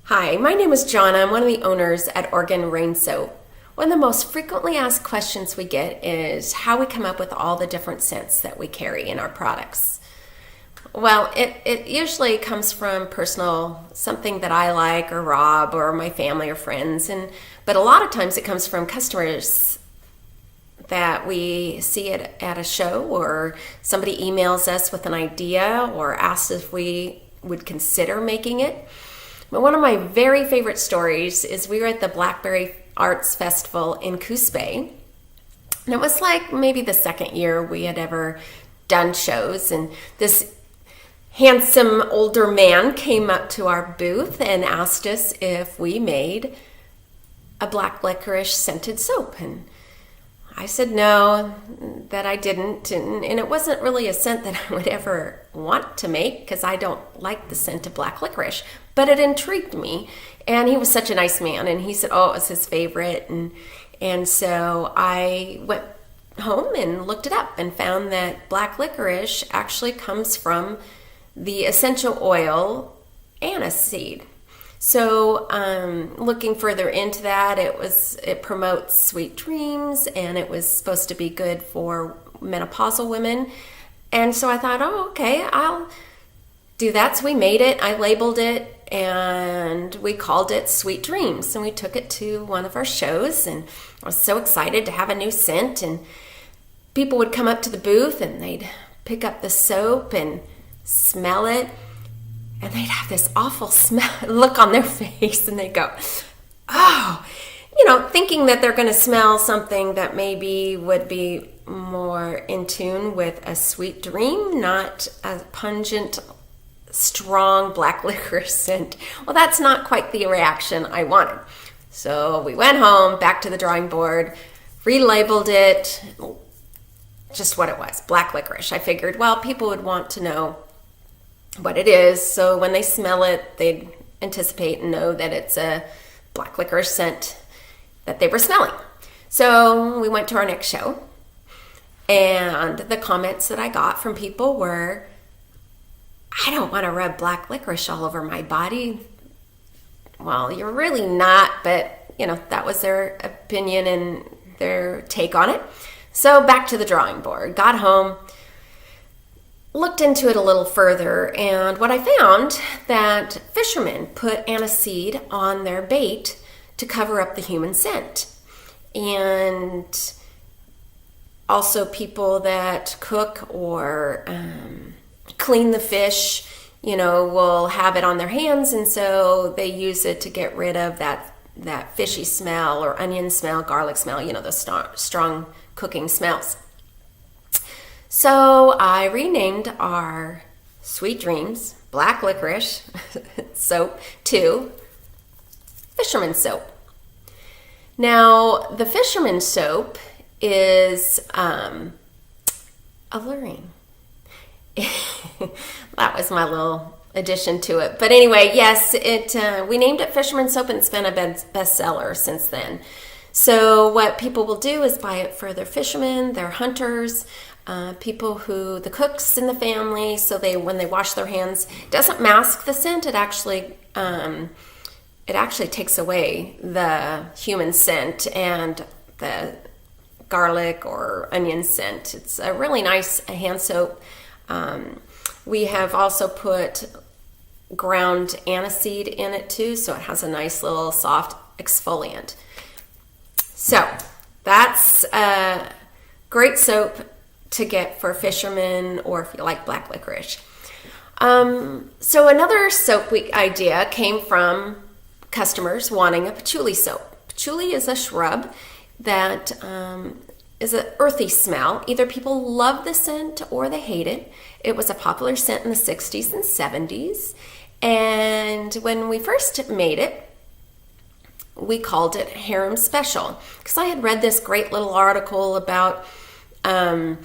Hi, my name is Johnna. I'm one of the owners at Oregon Soap. One of the most frequently asked questions we get is how we come up with all the different scents that we carry in our products. Well, it usually comes from personal, something that I like or Rob or my family or friends, but a lot of times it comes from customers that we see it at a show, or somebody emails us with an idea or asks if we would consider making it. But one of my very favorite stories is we were at the Blackberry Arts Festival in Coos Bay. And it was like maybe the second year we had ever done shows. And this handsome older man came up to our booth and asked us if we made a black licorice scented soap. And I said no, that I didn't, and it wasn't really a scent that I would ever want to make because I don't like the scent of black licorice, but it intrigued me, and he was such a nice man, and he said, oh, it was his favorite, and so I went home and looked it up and found that black licorice actually comes from the essential oil aniseed. So looking further into that, it promotes sweet dreams, and it was supposed to be good for menopausal women. And so I thought, oh, okay, I'll do that. So we made it, I labeled it, and we called it Sweet Dreams. And we took it to one of our shows, and I was so excited to have a new scent. And people would come up to the booth, and they'd pick up the soap and smell it. And they'd have this awful look on their face, and they'd go, oh, thinking that they're going to smell something that maybe would be more in tune with a sweet dream, not a pungent, strong black licorice scent. Well, that's not quite the reaction I wanted. So we went home, back to the drawing board, relabeled it, just what it was, black licorice. I figured, well, people would want to know what it is, so when they smell it, they'd anticipate and know that it's a black licorice scent that they were smelling. So we went to our next show, and the comments that I got from people were, I don't want to rub black licorice all over my body. Well, you're really not, but that was their opinion and their take on it. So back to the drawing board, got home, looked into it a little further, and what I found that fishermen put aniseed on their bait to cover up the human scent. And also people that cook or clean the fish, will have it on their hands, and so they use it to get rid of that fishy smell or onion smell, garlic smell, those strong cooking smells. So I renamed our Sweet Dreams Black Licorice Soap to Fisherman Soap. Now, the Fisherman Soap is alluring. That was my little addition to it. But anyway, yes, we named it Fisherman Soap, and it's been a bestseller since then. So what people will do is buy it for their fishermen, their hunters, the cooks in the family, so when they wash their hands, it doesn't mask the scent. It actually takes away the human scent and the garlic or onion scent. It's a really nice hand soap. We have also put ground aniseed in it too, so it has a nice little soft exfoliant. So that's a great soap to get for fishermen, or if you like black licorice. So another soap idea came from customers wanting a patchouli soap. Patchouli is a shrub that is an earthy smell. Either people love the scent or they hate it. It was a popular scent in the 60s and 70s. And when we first made it, we called it Harem Special, because I had read this great little article about the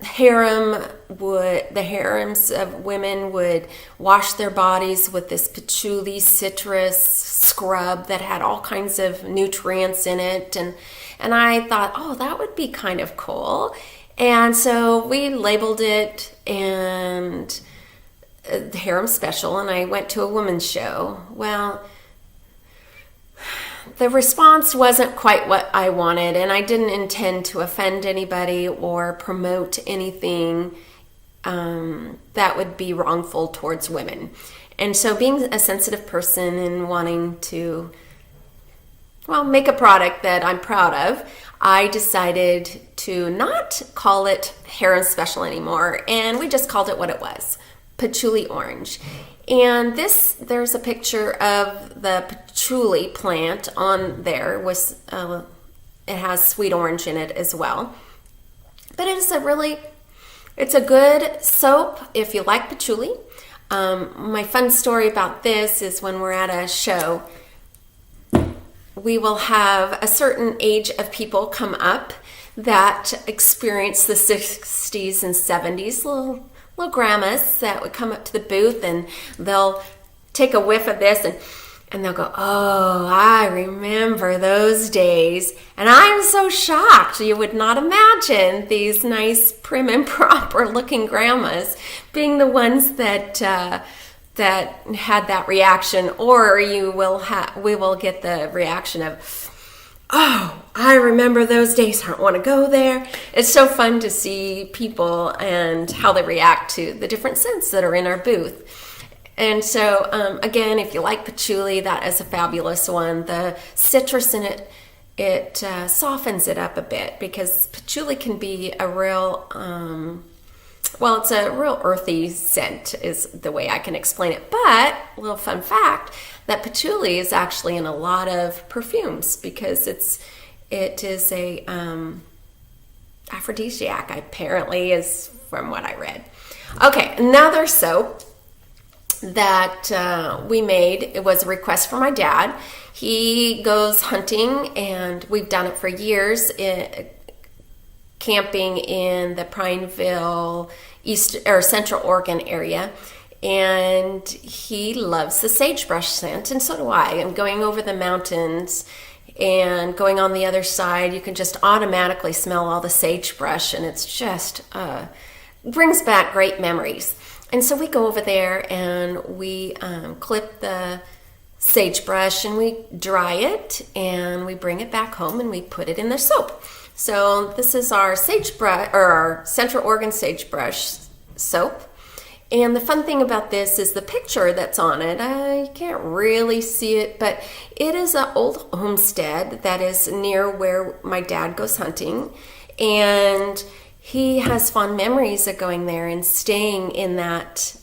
harems of women would wash their bodies with this patchouli citrus scrub that had all kinds of nutrients in it, and I thought, oh, that would be kind of cool. And so we labeled it, and the harem special, and I went to a women's show. Well, the response wasn't quite what I wanted, and I didn't intend to offend anybody or promote anything that would be wrongful towards women. And so being a sensitive person and wanting to, make a product that I'm proud of, I decided to not call it Harem Special anymore, and we just called it what it was, Patchouli Orange. And there's a picture of the patchouli plant on there. It has sweet orange in it as well. But it's a good soap if you like patchouli. My fun story about this is when we're at a show, we will have a certain age of people come up that experience the 60s and 70s, little grandmas that would come up to the booth, and they'll take a whiff of this and they'll go, "Oh, I remember those days." And I'm so shocked. You would not imagine these nice, prim and proper looking grandmas being the ones that had that reaction, or we will get the reaction of, "Oh, I remember those days. I don't want to go there." It's so fun to see people and how they react to the different scents that are in our booth. And so, again, if you like patchouli, that is a fabulous one. The citrus in it softens it up a bit, because patchouli can be a real, it's a real earthy scent is the way I can explain it. But a little fun fact, that patchouli is actually in a lot of perfumes because it is a aphrodisiac, apparently, is from what I read. Okay, another soap that we made, it was a request from my dad. He goes hunting, and we've done it for years, camping in the Prineville, Central Oregon area. And he loves the sagebrush scent, and so do I. And going over the mountains and going on the other side, you can just automatically smell all the sagebrush, and it's just brings back great memories. And so we go over there and we clip the sagebrush and we dry it, and we bring it back home and we put it in the soap. So this is our sagebrush, or our Central Oregon Sagebrush Soap. And the fun thing about this is the picture that's on it. I can't really see it, but it is an old homestead that is near where my dad goes hunting. And he has fond memories of going there and staying in that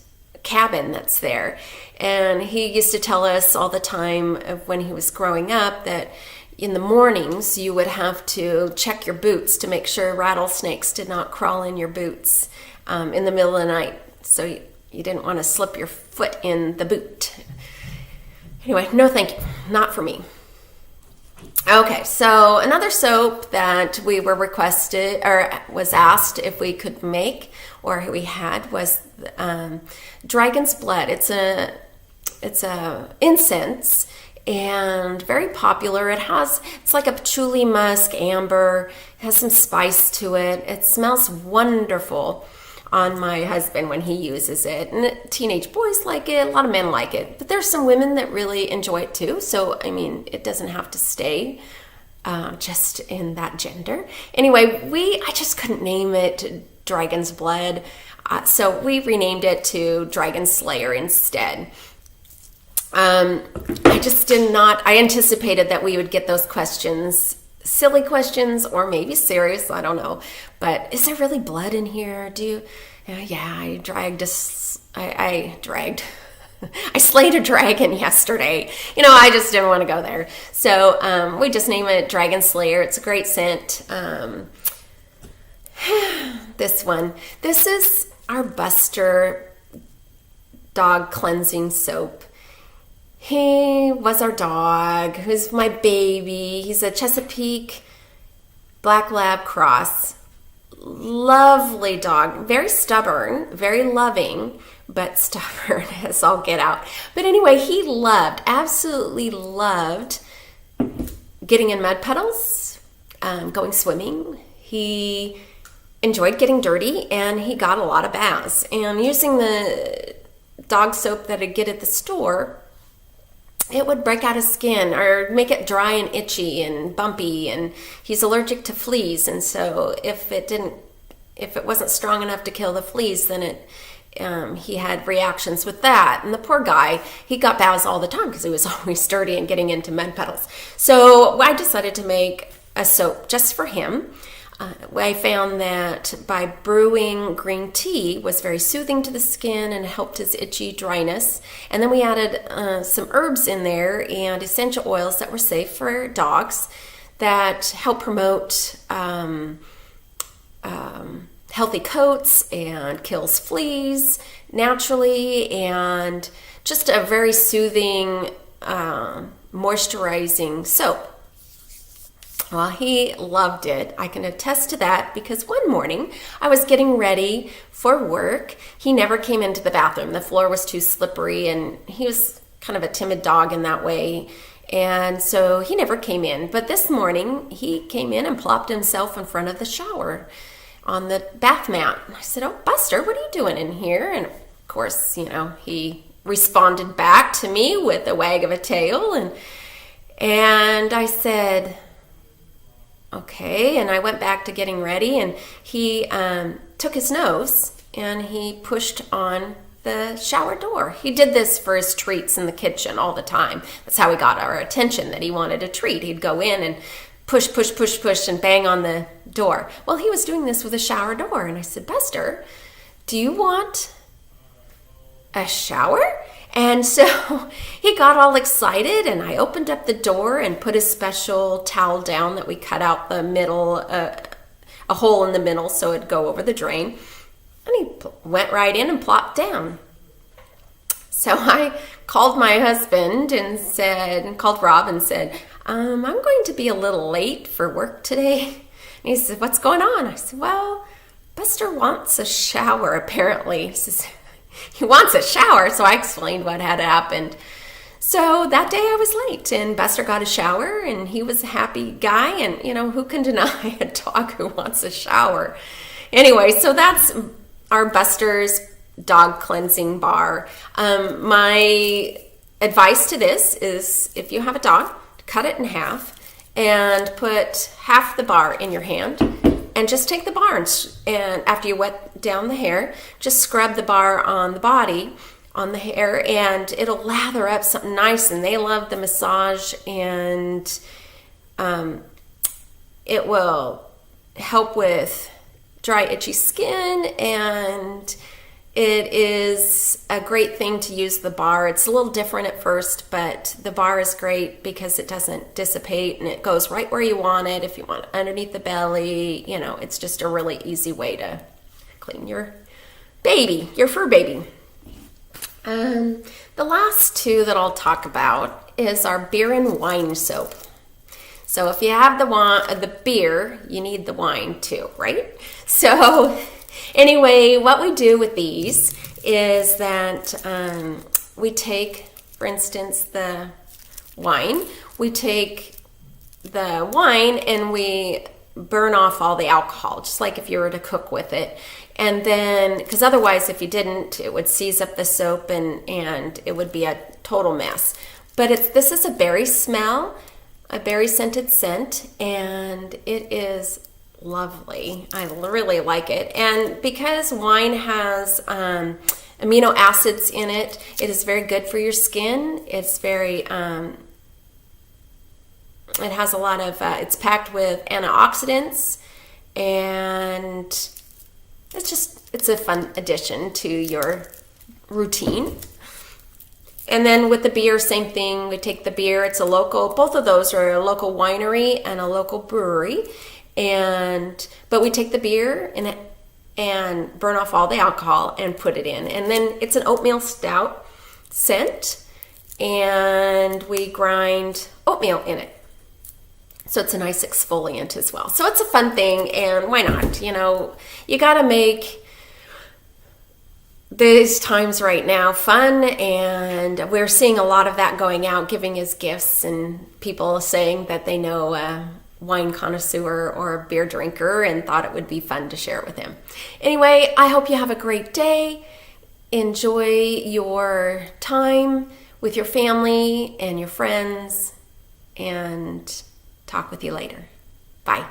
cabin that's there. And he used to tell us all the time of when he was growing up that in the mornings you would have to check your boots to make sure rattlesnakes did not crawl in your boots in the middle of the night. So you didn't want to slip your foot in the boot. Anyway, no thank you. Not for me. Okay, so another soap that we were requested or was asked if we could make or we had was Dragon's Blood. It's a incense and very popular. It's like a patchouli musk, amber. It has some spice to it. It smells wonderful on my husband when he uses it. And teenage boys like it, a lot of men like it. But there's some women that really enjoy it too. So, I mean, it doesn't have to stay just in that gender. Anyway, I just couldn't name it Dragon's Blood. So we renamed it to Dragon Slayer instead. I anticipated that we would get those questions, silly questions or maybe serious, I don't know. But is there really blood in here? I slayed a dragon yesterday. I just didn't want to go there. So we just named it Dragon Slayer. It's a great scent. This is our Buster dog cleansing soap. He was our dog, who's my baby. He's a Chesapeake Black Lab cross. Lovely dog, very stubborn, very loving, but stubborn as all get out. But anyway, he absolutely loved getting in mud puddles, going swimming. He enjoyed getting dirty, and he got a lot of baths. And using the dog soap that I'd get at the store, it would break out his skin or make it dry and itchy and bumpy, and he's allergic to fleas. And so if it wasn't strong enough to kill the fleas, then he had reactions with that. And the poor guy, he got bows all the time because he was always dirty and getting into med puddles. So I decided to make a soap just for him. I found that by brewing green tea was very soothing to the skin and helped his itchy dryness. And then we added some herbs in there and essential oils that were safe for dogs that help promote healthy coats and kills fleas naturally, and just a very soothing, moisturizing soap. Well, he loved it. I can attest to that because one morning I was getting ready for work. He never came into the bathroom. The floor was too slippery, and he was kind of a timid dog in that way. And so he never came in. But this morning he came in and plopped himself in front of the shower on the bath mat. I said, "Oh, Buster, what are you doing in here?" And of course, he responded back to me with a wag of a tail. And I said, "Okay." And I went back to getting ready, and he took his nose and he pushed on the shower door. He did this for his treats in the kitchen all the time. That's how he got our attention, that he wanted a treat. He'd go in and push, and bang on the door. Well, he was doing this with a shower door. And I said, "Buster, do you want a shower?" And so he got all excited, and I opened up the door and put a special towel down that we cut out the middle, a hole in the middle so it'd go over the drain. And he went right in and plopped down. So I called my husband and called Rob and said, "I'm going to be a little late for work today." And he said, "What's going on?" I said, "Well, Buster wants a shower, apparently." He says, "He wants a shower?" So I explained what had happened. So that day I was late, and Buster got a shower, and he was a happy guy. And, who can deny a dog who wants a shower? Anyway, so that's our Buster's dog cleansing bar. My advice to this is, if you have a dog, cut it in half and put half the bar in your hand, and just take the bar and after you wet down the hair, just scrub the bar on the body, on the hair, and it'll lather up something nice. And they love the massage, and it will help with dry, itchy skin, and it is a great thing to use the bar. It's a little different at first, but the bar is great because it doesn't dissipate, and it goes right where you want it. If you want it underneath the belly, it's just a really easy way to clean your baby, your fur baby. The last two that I'll talk about is our beer and wine soap. So if you have the beer, you need the wine too, right? So anyway, what we do with these is that we take, for instance, the wine. We take the wine and we burn off all the alcohol, just like if you were to cook with it. And then, because otherwise if you didn't, it would seize up the soap and it would be a total mess. But this is a berry smell, a berry scented scent, and it is lovely. I really like it. And because wine has amino acids in it, it is very good for your skin. It's very, it has a lot of, it's packed with antioxidants, and it's a fun addition to your routine. And then with the beer, same thing. We take the beer. It's both of those are a local winery and a local brewery. But we take the beer and burn off all the alcohol and put it in. And then it's an oatmeal stout scent, and we grind oatmeal in it. So it's a nice exfoliant as well. So it's a fun thing, and why not? You got to make these times right now fun, and we're seeing a lot of that going out, giving as gifts, and people saying that they know a wine connoisseur or a beer drinker and thought it would be fun to share it with him. Anyway, I hope you have a great day. Enjoy your time with your family and your friends, and talk with you later. Bye.